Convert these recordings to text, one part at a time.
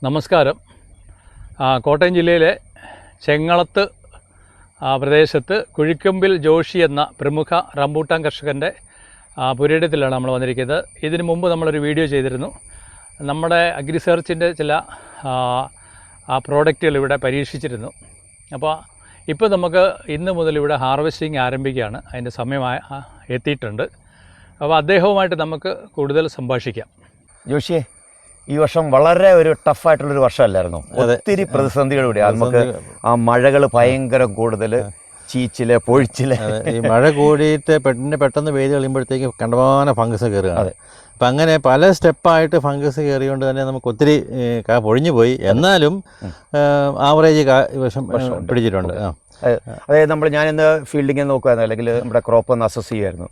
നമസ്കാരം. കോട്ടയം ജില്ലയിലെ ചെങ്ങളത്ത് പ്രദേശത്ത് കുഴിക്കമ്പിൽ ജോഷി എന്ന പ്രമുഖ റംബൂട്ടാൻ കർഷകൻ്റെ പുരയിടത്തിലാണ് നമ്മൾ വന്നിരിക്കുന്നത്. ഇതിനു മുമ്പ് നമ്മളൊരു വീഡിയോ ചെയ്തിരുന്നു. നമ്മുടെ അഗ്രിസർച്ചിൻ്റെ ചില പ്രോഡക്റ്റുകൾ ഇവിടെ പരീക്ഷിച്ചിരുന്നു. അപ്പോൾ ഇപ്പോൾ നമുക്ക് ഇന്ന് മുതൽ ഇവിടെ ഹാർവെസ്റ്റിംഗ് ആരംഭിക്കുകയാണ്. അതിൻ്റെ സമയമായി എത്തിയിട്ടുണ്ട്. അപ്പോൾ അദ്ദേഹവുമായിട്ട് നമുക്ക് കൂടുതൽ സംഭാഷിക്കാം. ജോഷിയെ, ഈ വർഷം വളരെ ഒരു ടഫായിട്ടുള്ളൊരു വർഷമല്ലായിരുന്നു. ഒത്തിരി പ്രതിസന്ധികളിലൂടെ നമുക്ക് ആ മഴകൾ ഭയങ്കര കൂടുതൽ, ചീച്ചില് പൊഴിച്ചില്. ഈ മഴ കൂടിയിട്ട് പെട്ടെന്ന് വെയിൽ കളിയുമ്പോഴത്തേക്ക് കണ്ടമാനം ഫംഗസ് കയറുകയാണ്. അപ്പം അങ്ങനെ പല സ്റ്റെപ്പായിട്ട് ഫംഗസ് കയറിയോണ്ട് തന്നെ നമുക്ക് ഒത്തിരി പൊഴിഞ്ഞു പോയി. എന്നാലും ആവറേജ് വർഷം പിടിച്ചിട്ടുണ്ട്. അതായത് ഞാനിന്ന് ഫീൽഡിങ് നോക്കുമായിരുന്നു, അല്ലെങ്കിൽ നമ്മുടെ ക്രോപ്പ് ഒന്ന് അസസ് ചെയ്യുമായിരുന്നു.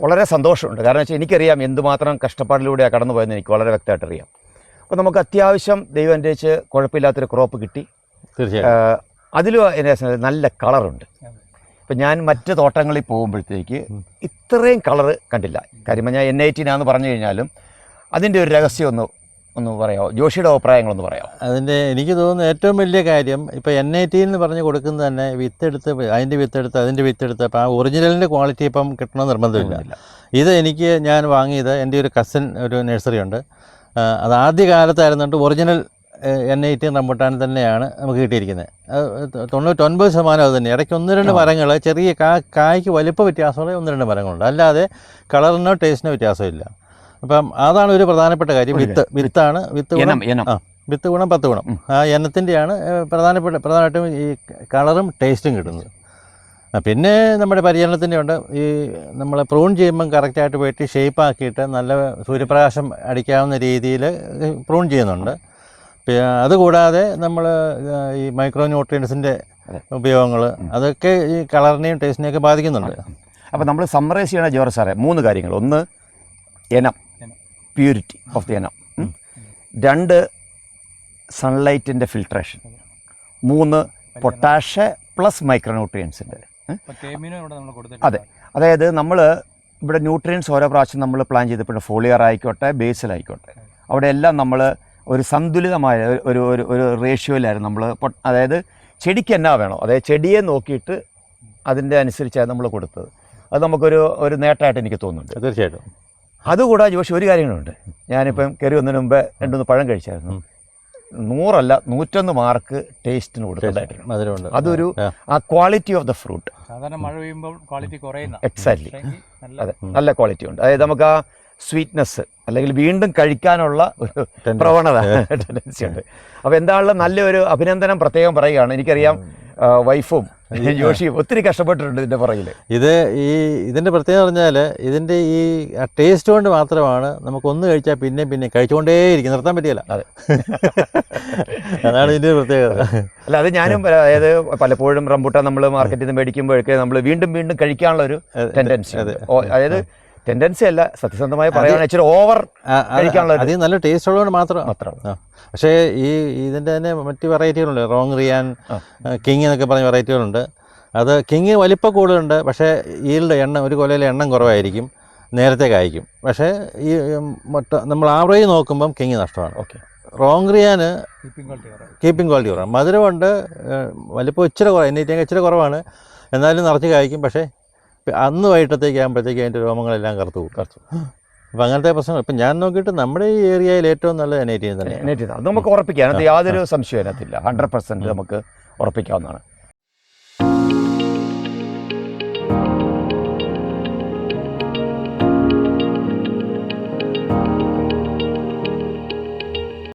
വളരെ സന്തോഷമുണ്ട്. കാരണം വെച്ചാൽ എനിക്കറിയാം എന്തുമാത്രം കഷ്ടപ്പാടിലൂടെയാണ് കടന്നു പോയെന്ന് എനിക്ക് വളരെ വ്യക്തമായിട്ട് അറിയാം. അപ്പോൾ നമുക്ക് അത്യാവശ്യം ദൈവം അനുസരിച്ച് കുഴപ്പമില്ലാത്തൊരു ക്രോപ്പ് കിട്ടി. തീർച്ചയായും അതിലും എൻ്റെ നല്ല കളറുണ്ട്. ഇപ്പം ഞാൻ മറ്റ് തോട്ടങ്ങളിൽ പോകുമ്പോഴത്തേക്ക് ഇത്രയും കളറ് കണ്ടില്ല. കാര്യം ഞാൻ N18 പറഞ്ഞു കഴിഞ്ഞാലും അതിൻ്റെ ഒരു രഹസ്യം ഒന്ന് പറയാമോ? ജോഷിയുടെ അഭിപ്രായങ്ങളൊന്ന് പറയാമോ? എനിക്ക് തോന്നുന്നു ഏറ്റവും വലിയ കാര്യം ഇപ്പോൾ N18 എന്ന് പറഞ്ഞ് കൊടുക്കുന്നത് തന്നെ വിത്തെടുത്ത് അതിൻ്റെ വിത്തെടുത്ത് അപ്പോൾ ആ ഒറിജിനലിൻ്റെ ക്വാളിറ്റി ഇപ്പം കിട്ടണമെന്ന് നിർബന്ധമില്ല. ഞാൻ വാങ്ങിയത് എൻ്റെ ഒരു കസിൻ ഒരു നഴ്സറി ഉണ്ട്. അത് ആദ്യ കാലത്തായിരുന്നുകൊണ്ട് ഒറിജിനൽ N18 റംബൂട്ടാൻ തന്നെയാണ് നമുക്ക് കിട്ടിയിരിക്കുന്നത്. 99% അത് തന്നെ. ഇടയ്ക്ക് 1-2 മരങ്ങൾ ചെറിയ കായ്ക്ക് വലിപ്പ വ്യത്യാസമുള്ള 1-2 മരങ്ങളുണ്ട്. അല്ലാതെ കളറിനോ ടേസ്റ്റിനോ വ്യത്യാസമില്ല. അപ്പം അതാണ് ഒരു പ്രധാനപ്പെട്ട കാര്യം. വിത്ത് ഗുണം 10 ഗുണം. ആ എണ്ണത്തിൻ്റെയാണ് പ്രധാനമായിട്ടും ഈ കളറും ടേസ്റ്റും കിട്ടുന്നത്. പിന്നെ നമ്മുടെ പരിചരണത്തിൻ്റെ ഉണ്ട്. ഈ നമ്മൾ പ്രൂൺ ചെയ്യുമ്പം കറക്റ്റായിട്ട് വെട്ടി ഷേപ്പാക്കിയിട്ട് നല്ല സൂര്യപ്രകാശം അടിക്കാവുന്ന രീതിയിൽ പ്രൂൺ ചെയ്യുന്നുണ്ട്. അതുകൂടാതെ നമ്മൾ ഈ മൈക്രോ ന്യൂട്രിയൻസിൻ്റെ ഉപയോഗങ്ങൾ അതൊക്കെ ഈ കളറിനെയും ടേസ്റ്റിനെയൊക്കെ ബാധിക്കുന്നുണ്ട്. അപ്പോൾ നമ്മൾ സമ്മറൈസ് ചെയ്യണ ജോർജ് സാറേ 3 കാര്യങ്ങൾ. 1 എനം, പ്യൂരിറ്റി ഓഫ് ദി എനം. 2 സൺലൈറ്റിൻ്റെ ഫിൽട്രേഷൻ. 3 പൊട്ടാഷ് പ്ലസ് മൈക്രോ ന്യൂട്രിയൻസിൻ്റെ. അതെ, അതായത് നമ്മൾ ഇവിടെ ന്യൂട്രിയൻസ് ഓരോ പ്രാവശ്യം നമ്മൾ പ്ലാൻ ചെയ്തപ്പോൾ ഫോളിയർ ആയിക്കോട്ടെ ബേസിലായിക്കോട്ടെ അവിടെയെല്ലാം നമ്മൾ ഒരു സന്തുലിതമായ ഒരു റേഷ്യോയിലായിരുന്നു നമ്മൾ. അതായത് ചെടിക്ക് എന്നാ വേണോ, അതായത് ചെടിയെ നോക്കിയിട്ട് അതിൻ്റെ അനുസരിച്ചാണ് നമ്മൾ കൊടുത്തത്. അത് നമുക്കൊരു നേട്ടമായിട്ട് എനിക്ക് തോന്നുന്നുണ്ട്. തീർച്ചയായിട്ടും. അതുകൂടാതെ ജോഷി ഒരു കാര്യങ്ങളുണ്ട്. ഞാനിപ്പം കയറി വന്നതിന് മുമ്പ് 2-3 പഴം കഴിച്ചായിരുന്നു. 100 അല്ല 101 മാർക്ക് ടേസ്റ്റിന് കൊടുത്തിട്ടുണ്ടായിട്ടുണ്ട്. അതൊരു ആ quality of the fruit. Exactly. അതെ, നല്ല ക്വാളിറ്റി ഉണ്ട്. അതായത് നമുക്ക് ആ സ്വീറ്റ്നെസ് അല്ലെങ്കിൽ വീണ്ടും കഴിക്കാനുള്ള ഒരു പ്രവണത ടെൻഡൻസി ഉണ്ട്. അപ്പോൾ എന്താണല്ലോ നല്ലൊരു അഭിനന്ദനം പ്രത്യേകം പറയുകയാണ്. എനിക്കറിയാം വൈഫും ജോഷിയും ഒത്തിരി കഷ്ടപ്പെട്ടിട്ടുണ്ട് ഇതിൻ്റെ പുറകിൽ. ഇതിൻ്റെ പ്രത്യേകത പറഞ്ഞാൽ ഇതിൻ്റെ ഈ ടേസ്റ്റ് കൊണ്ട് മാത്രമാണ് നമുക്കൊന്ന് കഴിച്ചാൽ പിന്നെ കഴിച്ചുകൊണ്ടേയിരിക്കും, നിർത്താൻ പറ്റിയല്ല. അതെ, അതാണ് ഇതിൻ്റെ പ്രത്യേകത. അല്ല, അത് ഞാനും അതായത് പലപ്പോഴും റംബൂട്ടാൻ നമ്മൾ മാർക്കറ്റിൽ നിന്ന് മേടിക്കുമ്പോഴൊക്കെ നമ്മൾ വീണ്ടും കഴിക്കാനുള്ള ഒരു ടെൻഡൻസി. അതായത് ടെൻഡൻസി അല്ല, സത്യസന്ധമായി പറയുകയാണെങ്കിൽ ഇച്ചിരി ഓവർ കഴിക്കാനുള്ള. അത് നല്ല ടേസ്റ്റ് ഉള്ളതുകൊണ്ട് മാത്രം. പക്ഷേ ഇതിൻ്റെ തന്നെ മറ്റ് വെറൈറ്റികളുണ്ട്. റോങ് റിയാൻ, കിങ് എന്നൊക്കെ പറഞ്ഞ വെറൈറ്റികളുണ്ട്. അത് കിങ് വലിപ്പം കൂടുതലുണ്ട്, പക്ഷേ ഒരു കൊലയിലെ എണ്ണം കുറവായിരിക്കും, നേരത്തെ കായ്ക്കും. പക്ഷേ നമ്മൾ ആവറേജ് നോക്കുമ്പം കിങ് നഷ്ടമാണ്. ഓക്കെ. റോങ് റിയാന് കീപ്പിംഗ് ക്വാളിറ്റി കുറവാണ്. മധുരമുണ്ട്, വലിപ്പം ഇച്ചിരി കുറവ്, N18 ഇച്ചിരി കുറവാണ്, എന്നാലും നിറച്ച് കായ്ക്കും. പക്ഷേ അന്ന് വൈകിട്ടത്തേക്ക് ആകുമ്പോഴത്തേക്ക് അതിൻ്റെ രോമങ്ങളെല്ലാം കറുത്തു. അപ്പം അങ്ങനത്തെ പ്രശ്നങ്ങൾ ഇപ്പം ഞാൻ നോക്കിയിട്ട് നമ്മുടെ ഈ ഏരിയയിൽ ഏറ്റവും നല്ല N18 തന്നെ. അത് നമുക്ക് ഉറപ്പിക്കാം. അതിനകത്ത് യാതൊരു സംശയം അതിനകത്തില്ല. 100% നമുക്ക് ഉറപ്പിക്കാവുന്നതാണ്.